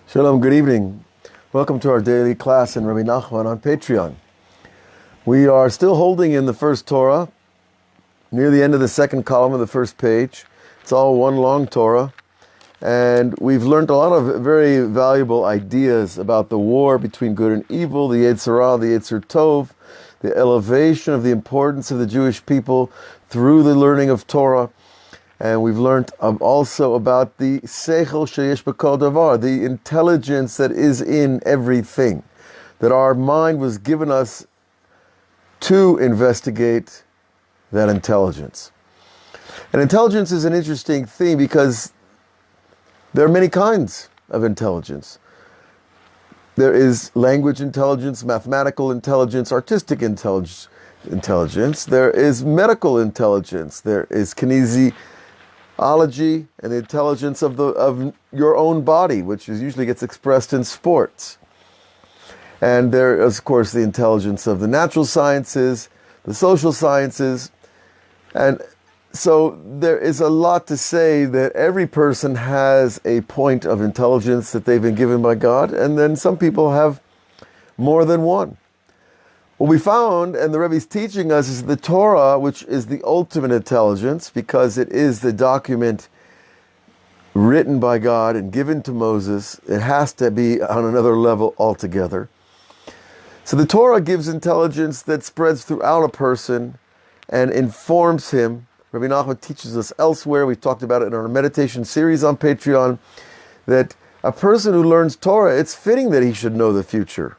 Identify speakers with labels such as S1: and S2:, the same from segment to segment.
S1: Shalom, good evening. Welcome to our daily class in Rebbe Nachmans on Patreon. We are still holding in the first Torah, near the end of the second column of the first page. It's all one long Torah. And we've learned a lot of very valuable ideas about the war between good and evil, the Yetzer Hara, the Yetzer Tov, the elevation of the importance of the Jewish people through the learning of Torah. And we've learned also about the seichel sheyesh b'kol davar, the intelligence that is in everything, that our mind was given us to investigate that intelligence. And intelligence is an interesting thing because there are many kinds of intelligence. There is language intelligence, mathematical intelligence, artistic intelligence. There is medical intelligence. There is kinesiology and the intelligence of your own body, which usually gets expressed in sports. And there is, of course, the intelligence of the natural sciences, the social sciences. And so there is a lot to say that every person has a point of intelligence that they've been given by God, and then some people have more than one. What we found, and the Rebbe is teaching us, is the Torah, which is the ultimate intelligence, because it is the document written by God and given to Moses. It has to be on another level altogether. So the Torah gives intelligence that spreads throughout a person and informs him. Rebbe Nachmans teaches us elsewhere, we've talked about it in our meditation series on Patreon, that a person who learns Torah, it's fitting that he should know the future.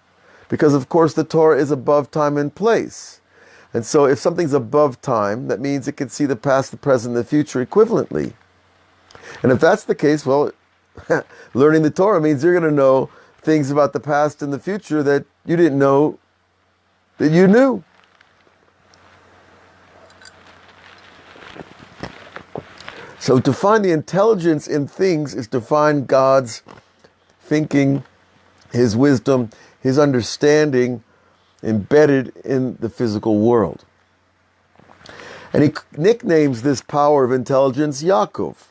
S1: Because, of course, the Torah is above time and place. And so if something's above time, that means it can see the past, the present, and the future equivalently. And if that's the case, well, learning the Torah means you're going to know things about the past and the future that you didn't know that you knew. So to find the intelligence in things is to find God's thinking, His wisdom, His understanding embedded in the physical world. And he nicknames this power of intelligence Yaakov.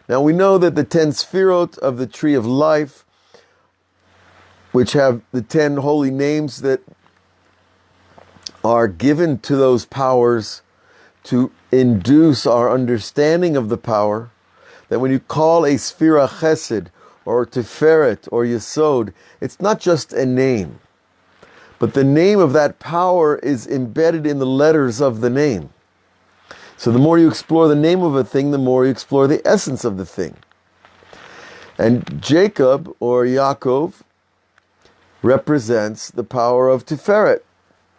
S1: Now we know that the 10 sfirot of the tree of life, which have the 10 holy names that are given to those powers to induce our understanding of the power, that when you call a sfira chesed, or Tiferet, or Yesod, it's not just a name, but the name of that power is embedded in the letters of the name. So the more you explore the name of a thing, the more you explore the essence of the thing. And Jacob, or Yaakov, represents the power of Tiferet,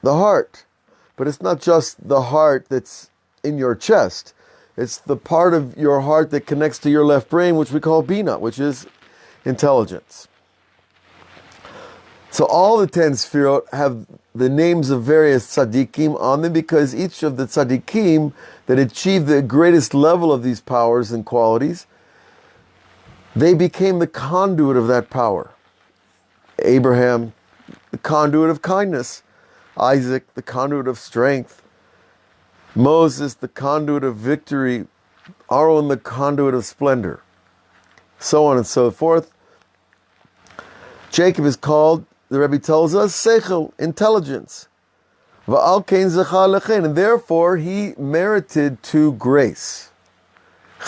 S1: the heart. But it's not just the heart that's in your chest. It's the part of your heart that connects to your left brain, which we call Bina, which is intelligence. So all the 10 sfirot have the names of various tzaddikim on them because each of the tzaddikim that achieved the greatest level of these powers and qualities, they became the conduit of that power. Abraham, the conduit of kindness. Isaac, the conduit of strength. Moses, the conduit of victory. Aaron, the conduit of splendor. So on and so forth. Jacob is called, the Rebbe tells us, seichel, intelligence. Va'al kein zechah lechein, and therefore he merited to grace.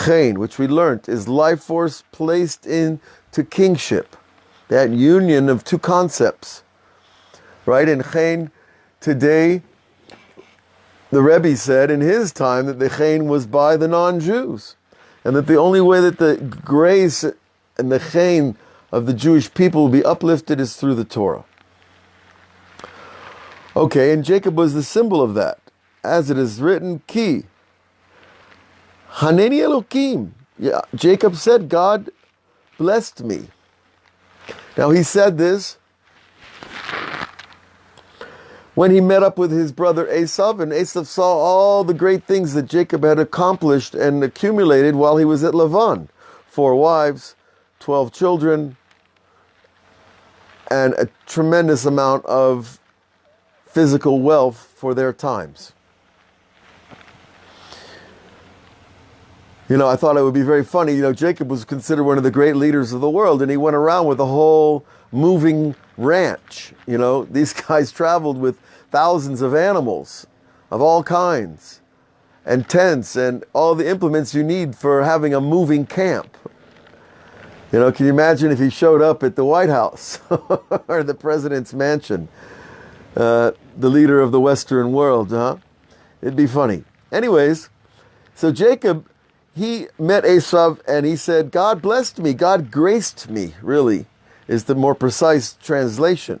S1: Chein, which we learnt, is life force placed into kingship. That union of two concepts. Right? And chein, today, the Rebbe said in his time that the chein was by the non-Jews. And that the only way that the grace and the chein of the Jewish people will be uplifted is through the Torah. Okay, and Jacob was the symbol of that. As it is written, Ki. Haneni Elokim. Yeah, Jacob said, God blessed me. Now he said this when he met up with his brother Esav, and Esav saw all the great things that Jacob had accomplished and accumulated while he was at Lavan. 4 wives, 12 children, and a tremendous amount of physical wealth for their times. I thought it would be very funny. Jacob was considered one of the great leaders of the world, and he went around with a whole moving ranch. These guys traveled with thousands of animals of all kinds, and tents, and all the implements you need for having a moving camp. Can you imagine if he showed up at the White House or the president's mansion, the leader of the Western world, huh? It'd be funny. Anyways, so Jacob, he met Esav and he said, God blessed me, God graced me, really, is the more precise translation.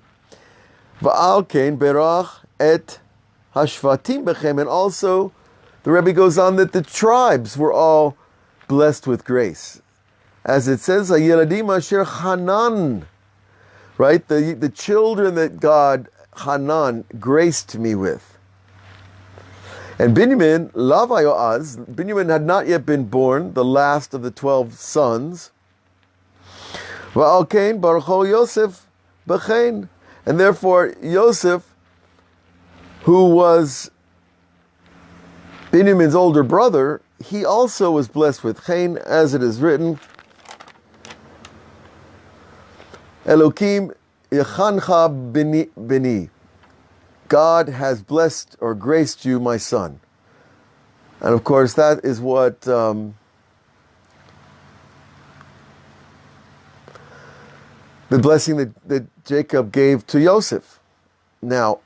S1: Va'al kein berach et hashvatim bechem. And also, the Rebbe goes on that the tribes were all blessed with grace. As it says, Hayeladim asher Hanan, right? The children that God, Hanan, graced me with. And Binyamin, Lav Yoaz, Binyamin had not yet been born, the last of the 12 sons. Va'al kein barucho Yosef b'chein. And therefore, Yosef, who was Binyamin's older brother, he also was blessed with chen, as it is written, Elokim yechancha bini. God has blessed or graced you, my son. And of course, that is what the blessing that Jacob gave to Joseph. Now,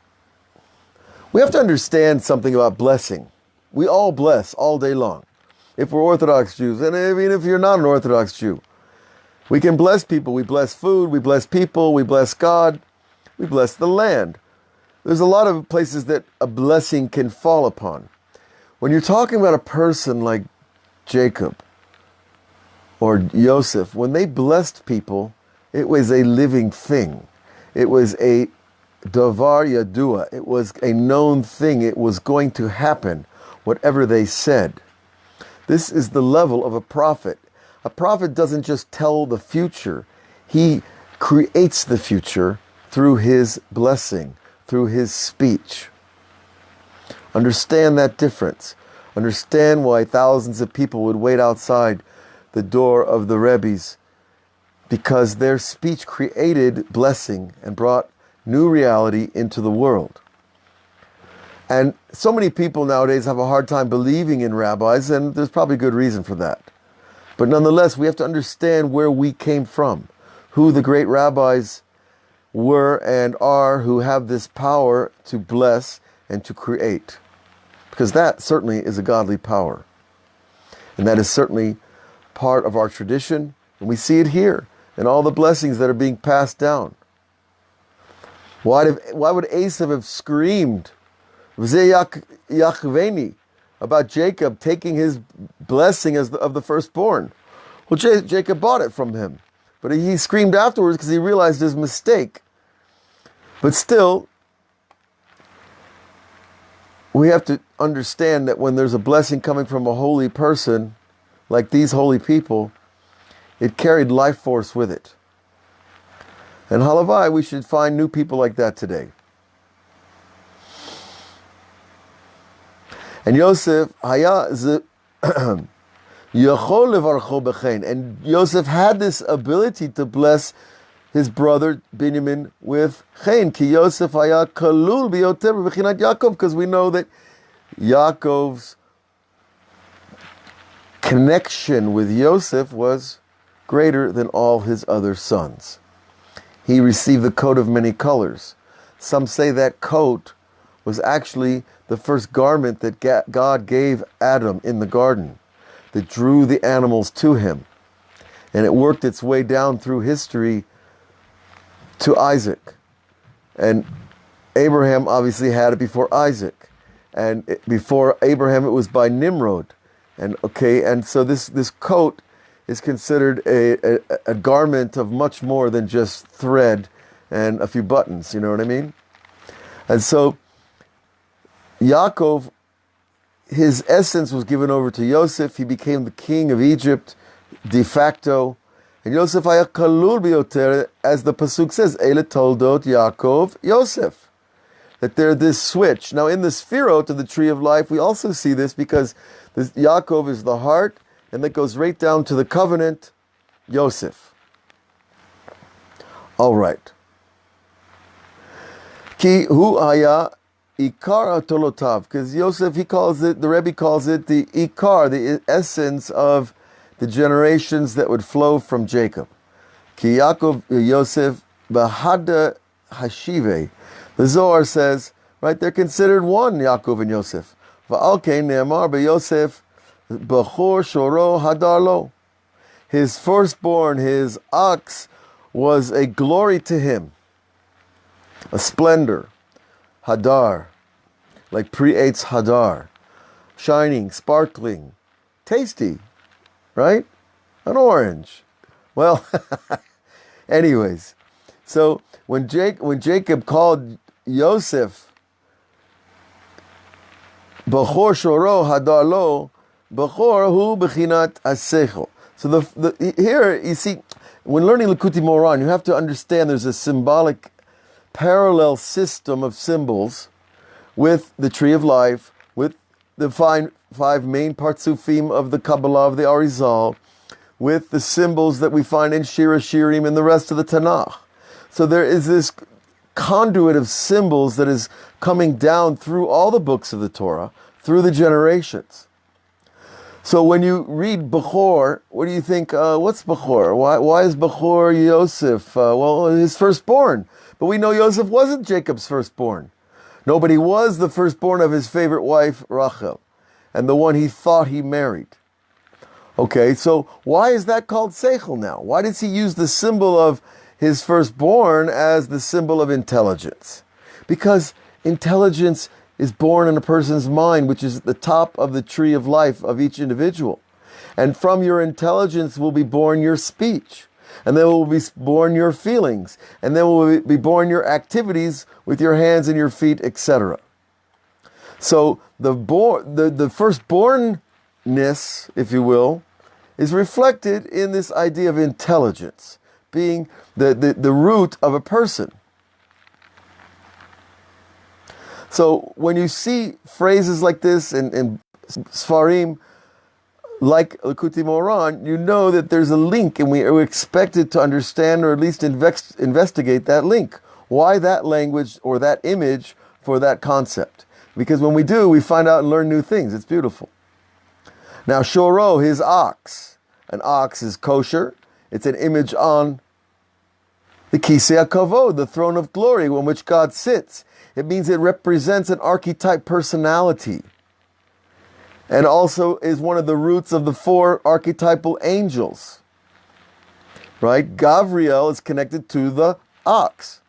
S1: we have to understand something about blessing. We all bless all day long. If we're Orthodox Jews, and even if you're not an Orthodox Jew, we can bless people. We bless food, we bless people, we bless God, we bless the land. There's a lot of places that a blessing can fall upon. When you're talking about a person like Jacob or Joseph, when they blessed people, it was a living thing. It was a davar yadua. It was a known thing. It was going to happen, whatever they said. This is the level of a prophet. A prophet doesn't just tell the future. He creates the future through his blessing, through his speech. Understand that difference. Understand why thousands of people would wait outside the door of the Rebbe's, because their speech created blessing and brought new reality into the world. And so many people nowadays have a hard time believing in rabbis, and there's probably good reason for that. But nonetheless, we have to understand where we came from, who the great rabbis were and are, who have this power to bless and to create. Because that certainly is a godly power. And that is certainly part of our tradition, and we see it here in all the blessings that are being passed down. Why would Esav have screamed Yachveni about Jacob taking his blessing of the firstborn? Well, Jacob bought it from him, but he screamed afterwards because he realized his mistake. But still, we have to understand that when there's a blessing coming from a holy person, like these holy people, it carried life force with it. And halavai, we should find new people like that today. And Yosef, and Yosef had this ability to bless his brother Binyamin with chen. Ki Yosef haya kalul biyoter b'chinat Yaakov, because we know that Yaakov's connection with Yosef was greater than all his other sons. He received the coat of many colors. Some say that coat was actually the first garment that God gave Adam in the garden, that drew the animals to him. And it worked its way down through history to Isaac. And Abraham obviously had it before Isaac. And before Abraham, it was by Nimrod. And so this coat is considered a garment of much more than just thread and a few buttons, you know what I mean? And so Yaakov, his essence was given over to Yosef. He became the king of Egypt de facto. And Yosef haya kalul biyoter, as the pasuk says, Eile toldot Yaakov Yosef. That there's this switch. Now in the Sfirot of the tree of life, we also see this because Yaakov is the heart, and that goes right down to the covenant, Yosef. All right. Ki hu haya ikar tolotav, because Yosef, he calls it, the Rebbe calls it the ikar, the essence of the generations that would flow from Jacob. Ki Yaakov Yosef bahada hashive. The Zohar says, right, they're considered one, Yaakov and Yosef. Va'alkein ne'amar beYosef bechor shoro hadarlo. His firstborn, his ox, was a glory to him, a splendor, hadar, like pre-Eitz hadar, shining, sparkling, tasty, right? An orange. Well, anyways, so when Jacob called Yosef Bechor Shoro Hadar Lo, Bechor Hu Bechinat Hasechel. So here you see, when learning Likutei Moharan, you have to understand there's a symbolic parallel system of symbols with the tree of life, with the five main partsufim of the Kabbalah of the Arizal, with the symbols that we find in Shira, Shirim, and the rest of the Tanakh. So there is this conduit of symbols that is coming down through all the books of the Torah, through the generations. So when you read Bechor, what do you think? What's Bechor? Why is Bechor Yosef? Well, his firstborn. But we know Yosef wasn't Jacob's firstborn. No, but he was the firstborn of his favorite wife, Rachel, and the one he thought he married. Okay, so why is that called Seichel now? Why does he use the symbol of his firstborn as the symbol of intelligence? Because intelligence is born in a person's mind, which is at the top of the tree of life of each individual. And from your intelligence will be born your speech. And then will be born your feelings. And then will be born your activities with your hands and your feet, etc. So the firstbornness, if you will, is reflected in this idea of intelligence, being the root of a person. So when you see phrases like this in Sfarim, like Likutei Moharan, you know that there's a link, and we are expected to understand or at least investigate that link. Why that language or that image for that concept? Because when we do, we find out and learn new things. It's beautiful. Now, Shoro, his ox. An ox is kosher. It's an image on the Kisei HaKavod, the throne of glory on which God sits. It means it represents an archetype personality. And also is one of the roots of the four archetypal angels. Right? Gavriel is connected to the ox.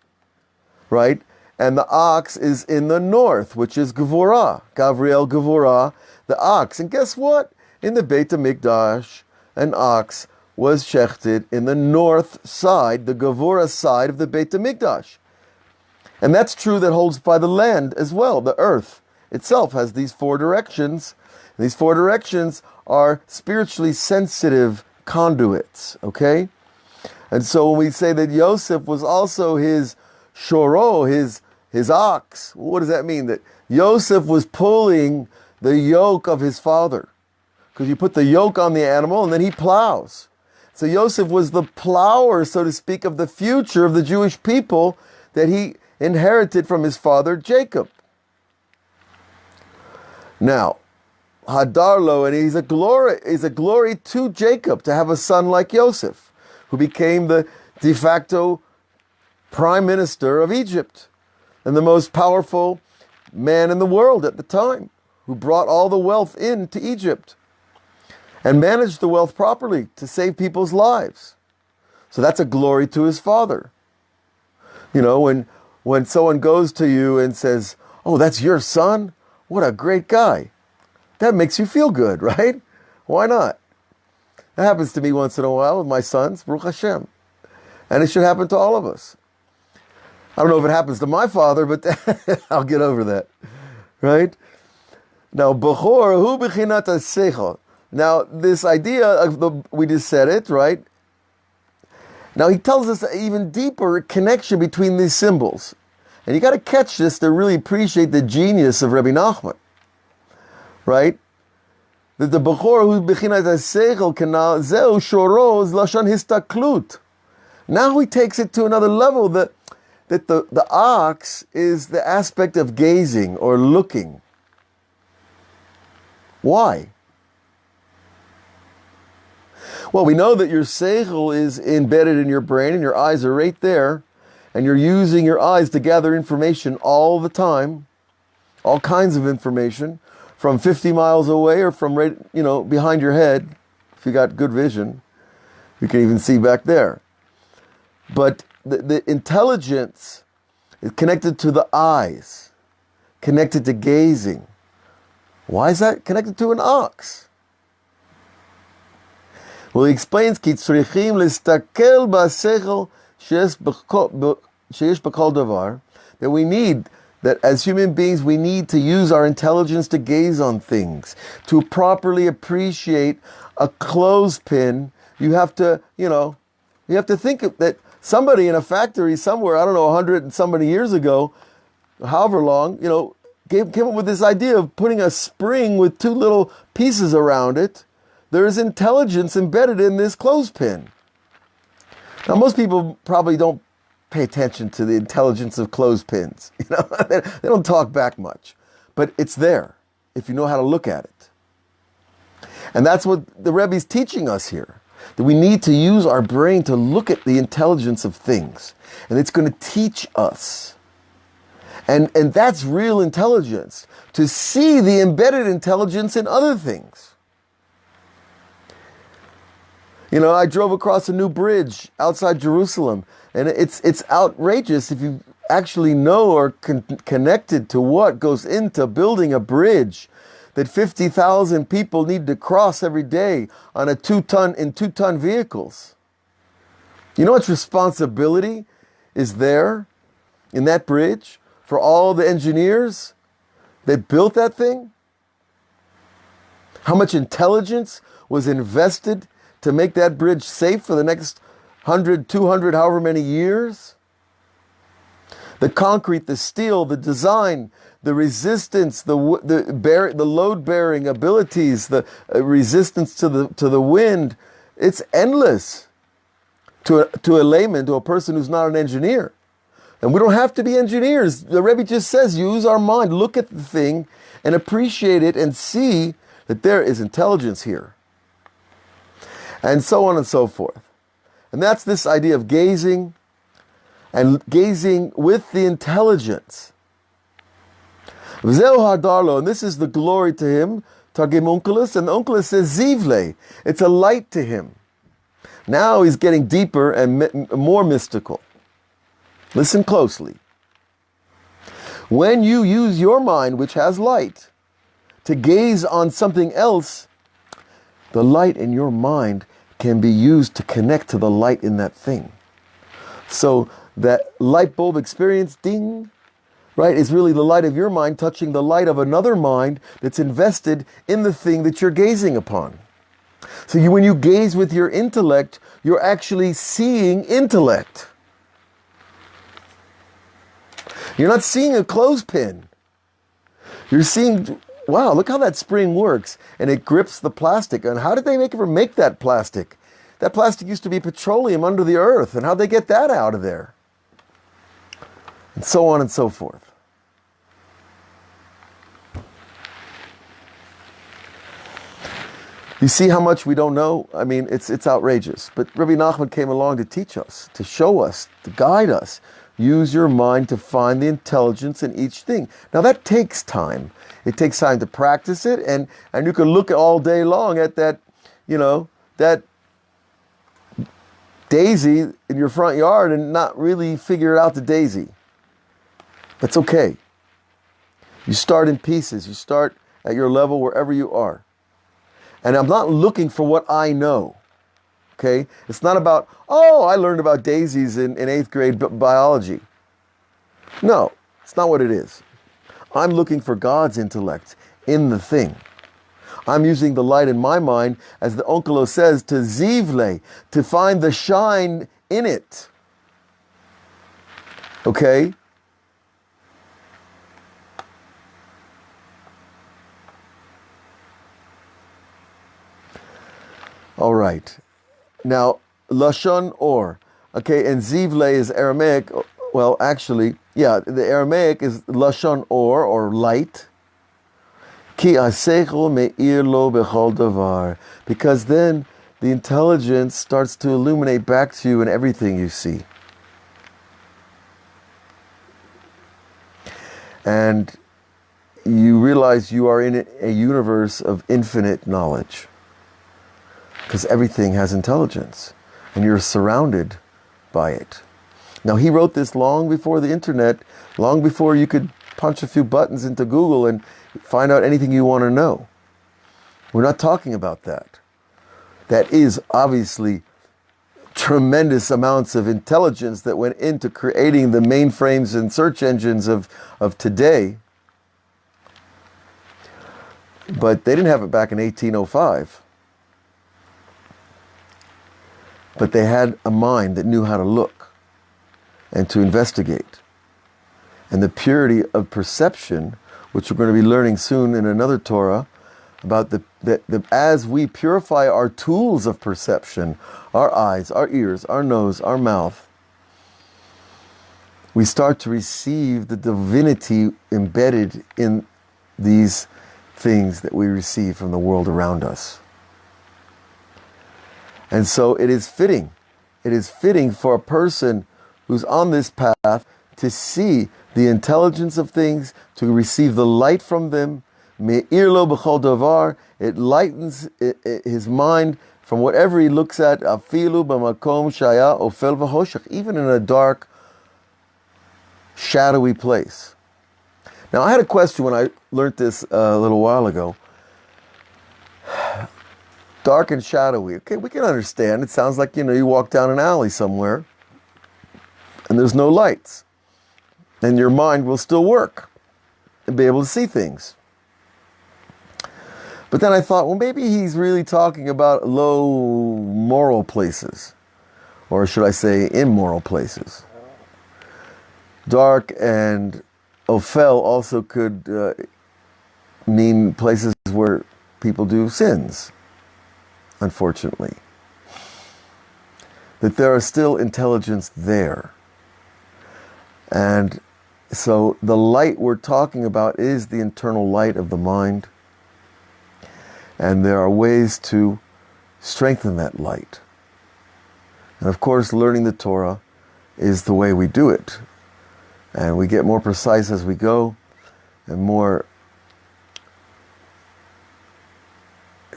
S1: Right? And the ox is in the north, which is Gevurah. Gavriel, Gevurah, the ox. And guess what? In the Beit HaMikdash, an ox was shechted in the north side, the Gevurah side of the Beit HaMikdash. And that's true that holds by the land as well. The earth itself has these four directions. And these four directions are spiritually sensitive conduits, okay? And so when we say that Yosef was also his shoro, his ox, what does that mean? That Yosef was pulling the yoke of his father. Because you put the yoke on the animal and then he plows. So Yosef was the plower, so to speak, of the future of the Jewish people that he inherited from his father Jacob. Now, Hadarlo, and he's a glory to Jacob to have a son like Yosef, who became the de facto prime minister of Egypt and the most powerful man in the world at the time, who brought all the wealth into Egypt and managed the wealth properly to save people's lives. So that's a glory to his father. You know, when someone goes to you and says, "Oh, that's your son? What a great guy." That makes you feel good, right? Why not? That happens to me once in a while with my sons, Baruch Hashem. And it should happen to all of us. I don't know if it happens to my father, but I'll get over that, right? Now, Bechor, hu bechinat hasechel. Now, this idea of we just said it, right? Now, he tells us an even deeper connection between these symbols. And you got to catch this to really appreciate the genius of Rebbe Nachmans, right? that the Bechor who bechinat seichel kanal zeu shoro is lashon histaklut. Now he takes it to another level, that the ox is the aspect of gazing or looking. Why? Well, we know that your seichel is embedded in your brain and your eyes are right there, and you're using your eyes to gather information all the time, all kinds of information, from 50 miles away or from right, behind your head. If you got good vision, you can even see back there. But the intelligence is connected to the eyes, connected to gazing. Why is that connected to an ox? Well, he explains, Ki tzrichim listakel b'seichel sheyesh b'kol davar, that we need, that as human beings, we need to use our intelligence to gaze on things. To properly appreciate a clothespin, you have to think that somebody in a factory somewhere, I don't know, 100 and so many years ago, however long, came up with this idea of putting a spring with two little pieces around it. There is intelligence embedded in this clothespin. Now, most people probably don't pay attention to the intelligence of clothespins. They don't talk back much. But it's there, if you know how to look at it. And that's what the Rebbe's teaching us here. That we need to use our brain to look at the intelligence of things. And it's going to teach us. And that's real intelligence. To see the embedded intelligence in other things. I drove across a new bridge outside Jerusalem. And it's outrageous if you actually know or connected to what goes into building a bridge that 50,000 people need to cross every day on a 2-ton vehicles. You know what responsibility is there in that bridge for all the engineers that built that thing? How much intelligence was invested to make that bridge safe for the next 100, 200, however many years? The concrete, the steel, the design, the resistance, the load-bearing abilities, the resistance to the wind, it's endless to a layman, to a person who's not an engineer. And we don't have to be engineers. The Rebbe just says, use our mind, look at the thing and appreciate it and see that there is intelligence here. And so on and so forth. And that's this idea of gazing, and gazing with the intelligence. V'zeu hadarlo, and this is the glory to him, Targim Onkelos, and the Onkelos says zivle, it's a light to him. Now he's getting deeper and more mystical. Listen closely. When you use your mind, which has light, to gaze on something else, the light in your mind can be used to connect to the light in that thing. So that light bulb experience, ding, right, is really the light of your mind touching the light of another mind that's invested in the thing that you're gazing upon. So when you gaze with your intellect, you're actually seeing intellect. You're not seeing a clothespin. You're seeing, wow, look how that spring works. And it grips the plastic. And how did they ever make that plastic? That plastic used to be petroleum under the earth. And how'd they get that out of there? And so on and so forth. You see how much we don't know? I mean, it's outrageous. But Rebbe Nachman came along to teach us, to show us, to guide us. Use your mind to find the intelligence in each thing. Now that takes time. It takes time to practice it, and you can look all day long at that, that daisy in your front yard and not really figure out the daisy. That's okay. You start in pieces. You start at your level wherever you are. And I'm not looking for what I know. Okay? It's not about, I learned about daisies in 8th grade biology. No, it's not what it is. I'm looking for God's intellect in the thing. I'm using the light in my mind, as the Onkelos says, to zivle, to find the shine in it. Okay? All right. Now, Lashon Or. Okay, and Zivle is Aramaic. Well, actually, yeah, the Aramaic is Lashon or light. Ki asechel me'ir lo bechol davar. Because then the intelligence starts to illuminate back to you in everything you see. And you realize you are in a universe of infinite knowledge. Because everything has intelligence. And you're surrounded by it. Now, he wrote this long before the internet, long before you could punch a few buttons into Google and find out anything you want to know. We're not talking about that. That is obviously tremendous amounts of intelligence that went into creating the mainframes and search engines of today. But they didn't have it back in 1805. But they had a mind that knew how to look and to investigate. And the purity of perception, which we're going to be learning soon in another Torah, about as we purify our tools of perception, our eyes, our ears, our nose, our mouth, we start to receive the divinity embedded in these things that we receive from the world around us. And so it is fitting for a person who's on this path to see the intelligence of things, to receive the light from them. Me'ir lo b'chol davar. It lightens his mind from whatever he looks at. Afilu b'makom shaya ofel v'hoshech. Even in a dark, shadowy place. Now, I had a question when I learned this a little while ago. Dark and shadowy. Okay, we can understand. It sounds like, you walk down an alley somewhere and there's no lights. And your mind will still work and be able to see things. But then I thought, well, maybe he's really talking about low moral places. Or should I say immoral places. Dark and Ophel also could mean places where people do sins. Unfortunately, that there are still intelligence there. And so the light we're talking about is the internal light of the mind. And there are ways to strengthen that light. And of course, learning the Torah is the way we do it. And we get more precise as we go and more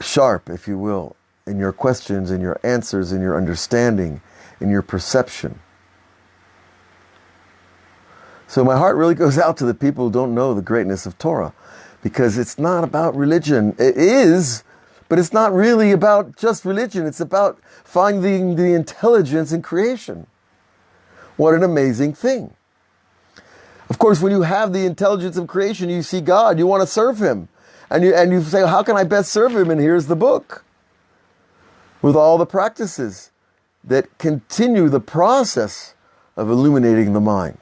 S1: sharp, if you will, in your questions, in your answers, in your understanding, in your perception. So my heart really goes out to the people who don't know the greatness of Torah, because it's not about religion. It is, but it's not really about just religion. It's about finding the intelligence in creation. What an amazing thing. Of course, when you have the intelligence of creation, you see God, you want to serve Him. And you say, how can I best serve Him? And here's the book with all the practices that continue the process of illuminating the mind.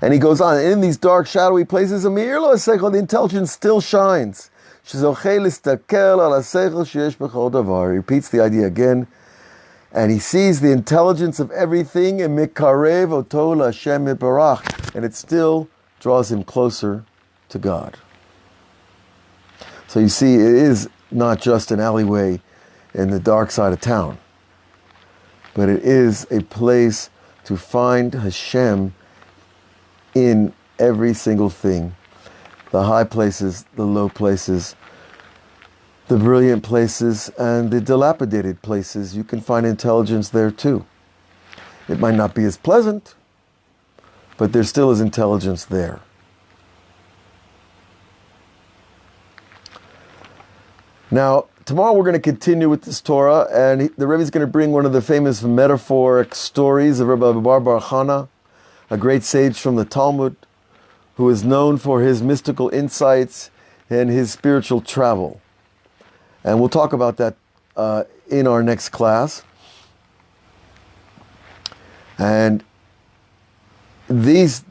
S1: And he goes on, in these dark, shadowy places, the intelligence still shines. He repeats the idea again. And he sees the intelligence of everything, and it still draws him closer to God. So you see, it is not just an alleyway in the dark side of town, but it is a place to find Hashem in every single thing. The high places, the low places, the brilliant places, and the dilapidated places. You can find intelligence there too. It might not be as pleasant, but there still is intelligence there. Now, tomorrow we're going to continue with this Torah, and the Rebbe is going to bring one of the famous metaphoric stories of Rebbe Bar Chana, a great sage from the Talmud, who is known for his mystical insights and his spiritual travel. And we'll talk about that in our next class. And this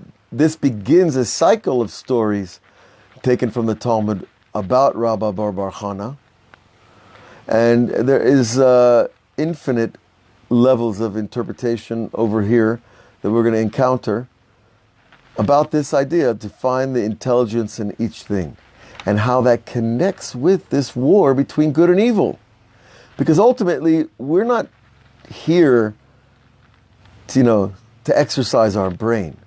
S1: begins a cycle of stories taken from the Talmud about Rabba Bar Bar Chana. And there is infinite levels of interpretation over here that we're going to encounter about this idea to find the intelligence in each thing and how that connects with this war between good and evil. Because ultimately, we're not here to exercise our brain.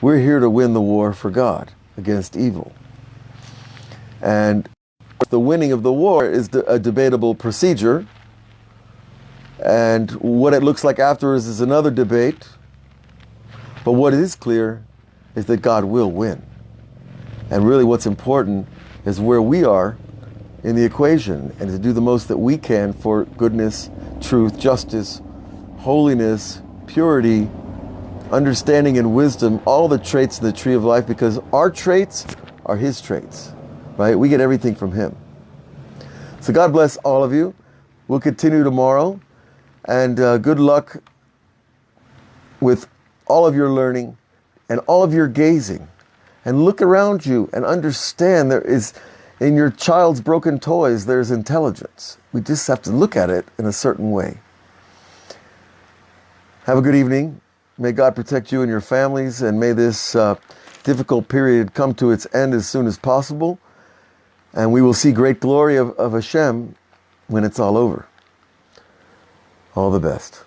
S1: We're here to win the war for God against evil. And the winning of the war is a debatable procedure. And what it looks like afterwards is another debate. But what is clear is that God will win. And really what's important is where we are in the equation and to do the most that we can for goodness, truth, justice, holiness, purity, understanding and wisdom, all the traits of the tree of life, because our traits are His traits, right? We get everything from Him. So God bless all of you. We'll continue tomorrow, and good luck with all of your learning and all of your gazing. And look around you and understand there is, in your child's broken toys, there's intelligence. We just have to look at it in a certain way. Have a good evening. May God protect you and your families, and may this difficult period come to its end as soon as possible. And we will see great glory of Hashem when it's all over. All the best.